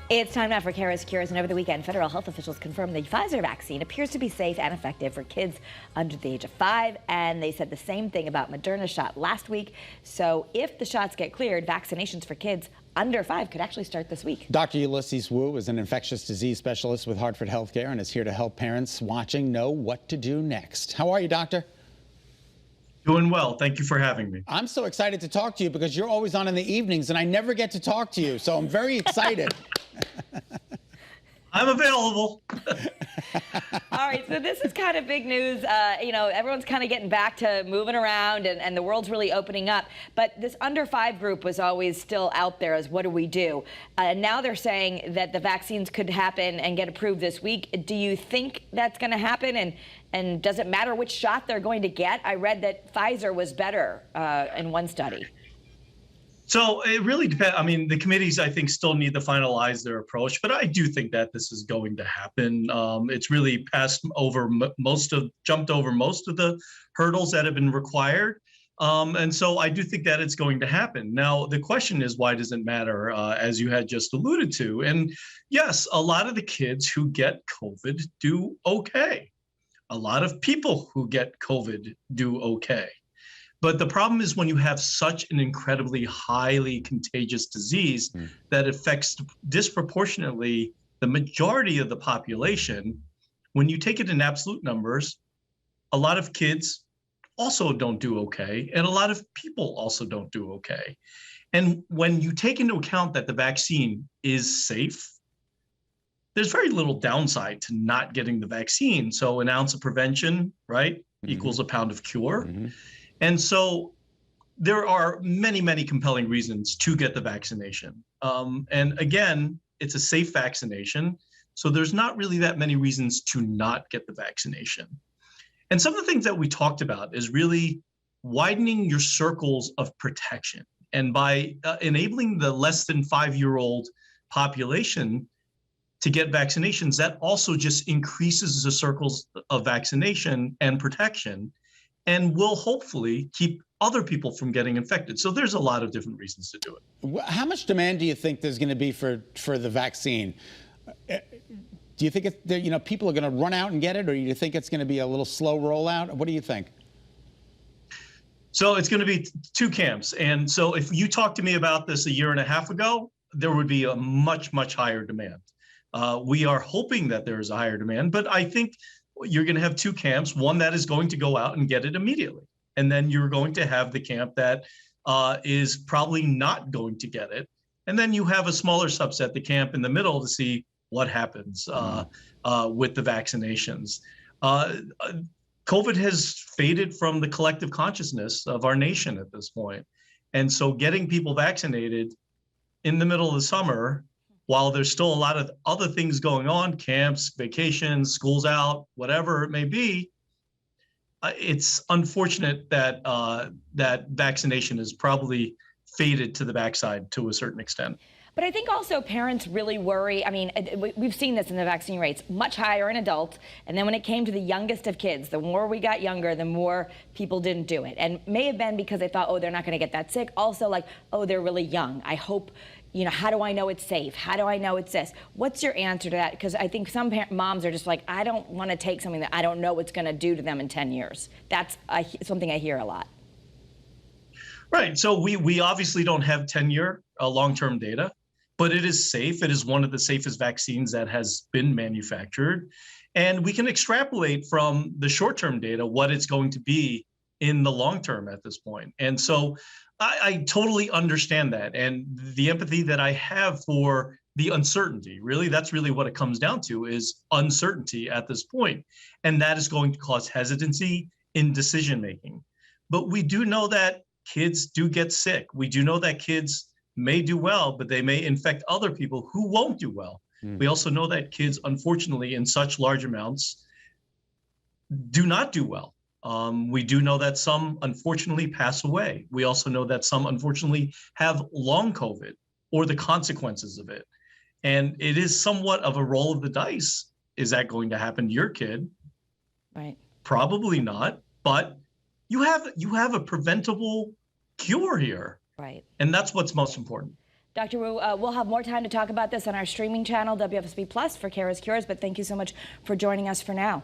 It's time now for Kara's Cures, and over the weekend, federal health officials confirmed the Pfizer vaccine appears to be safe and effective for kids under the age of 5, and they said the same thing about Moderna's shot last week. So if the shots get cleared, vaccinations for kids under 5 could actually start this week. Dr. Ulysses Wu is an infectious disease specialist with Hartford Healthcare and is here to help parents watching know what to do next. How are you, doctor? Doing well. Thank you for having me. I'm so excited to talk to you because you're always on in the evenings and I never get to talk to you. So I'm very excited. I'm available. All right, so this is kind of big news. Everyone's kind of getting back to moving around and the world's really opening up. But this under 5 group was always still out there as what do we do? Now they're saying that the vaccines could happen and get approved this week. Do you think that's going to happen? And does it matter which shot they're going to get? I read that Pfizer was better in one study. So it really depends. I mean, the committees, I think, still need to finalize their approach, but I do think that this is going to happen. It's really jumped over most of the hurdles that have been required. And so I do think that it's going to happen. Now, the question is, why does it matter, as you had just alluded to? And yes, a lot of the kids who get COVID do okay. A lot of people who get COVID do okay. But the problem is when you have such an incredibly highly contagious disease that affects disproportionately the majority of the population, when you take it in absolute numbers, a lot of kids also don't do okay, and a lot of people also don't do okay. And when you take into account that the vaccine is safe, there's very little downside to not getting the vaccine. So an ounce of prevention, right, equals a pound of cure. And so there are many, many compelling reasons to get the vaccination. And again, it's a safe vaccination. So there's not really that many reasons to not get the vaccination. And some of the things that we talked about is really widening your circles of protection. And by enabling the less than 5-year-old population to get vaccinations, that also just increases the circles of vaccination and protection, and will hopefully keep other people from getting infected. So there's a lot of different reasons to do it. How much demand do you think there's going to be for the vaccine? Do you think people are going to run out and get it, or do you think it's going to be a little slow rollout? What do you think? So it's going to be 2 camps. And so if you talked to me about this a year and a half ago, there would be a much, much higher demand. We are hoping that there is a higher demand, but I think you're going to have 2 camps, one that is going to go out and get it immediately. And then you're going to have the camp that is probably not going to get it. And then you have a smaller subset, the camp in the middle, to see what happens with the vaccinations. COVID has faded from the collective consciousness of our nation at this point. And so getting people vaccinated in the middle of the summer, while there's still a lot of other things going on, camps, vacations, schools out, whatever it may be, it's unfortunate that that vaccination is probably faded to the backside to a certain extent. But I think also parents really worry. I mean, we've seen this in the vaccine rates, much higher in adults. And then when it came to the youngest of kids, the more we got younger, the more people didn't do it. And may have been because they thought, oh, they're not going to get that sick. Also like, oh, they're really young. I hope, how do I know it's safe? How do I know it's this? What's your answer to that? Because I think some moms are just like, I don't want to take something that I don't know what's going to do to them in 10 years. That's something I hear a lot. Right. So we obviously don't have 10-year long-term data, but it is safe. It is one of the safest vaccines that has been manufactured. And we can extrapolate from the short-term data what it's going to be in the long term at this point. And so I totally understand that. And the empathy that I have for the uncertainty, really, that's really what it comes down to, is uncertainty at this point. And that is going to cause hesitancy in decision-making. But we do know that kids do get sick. We do know that kids may do well, but they may infect other people who won't do well. We also know that kids, unfortunately, in such large amounts, do not do well. We do know that some, unfortunately, pass away. We also know that some, unfortunately, have long COVID or the consequences of it. And it is somewhat of a roll of the dice. Is that going to happen to your kid? Right. Probably not, but you have a preventable cure here. Right. And that's what's most important. Dr. Wu, we'll have more time to talk about this on our streaming channel, WFSB Plus, for Kara's Cures, but thank you so much for joining us for now.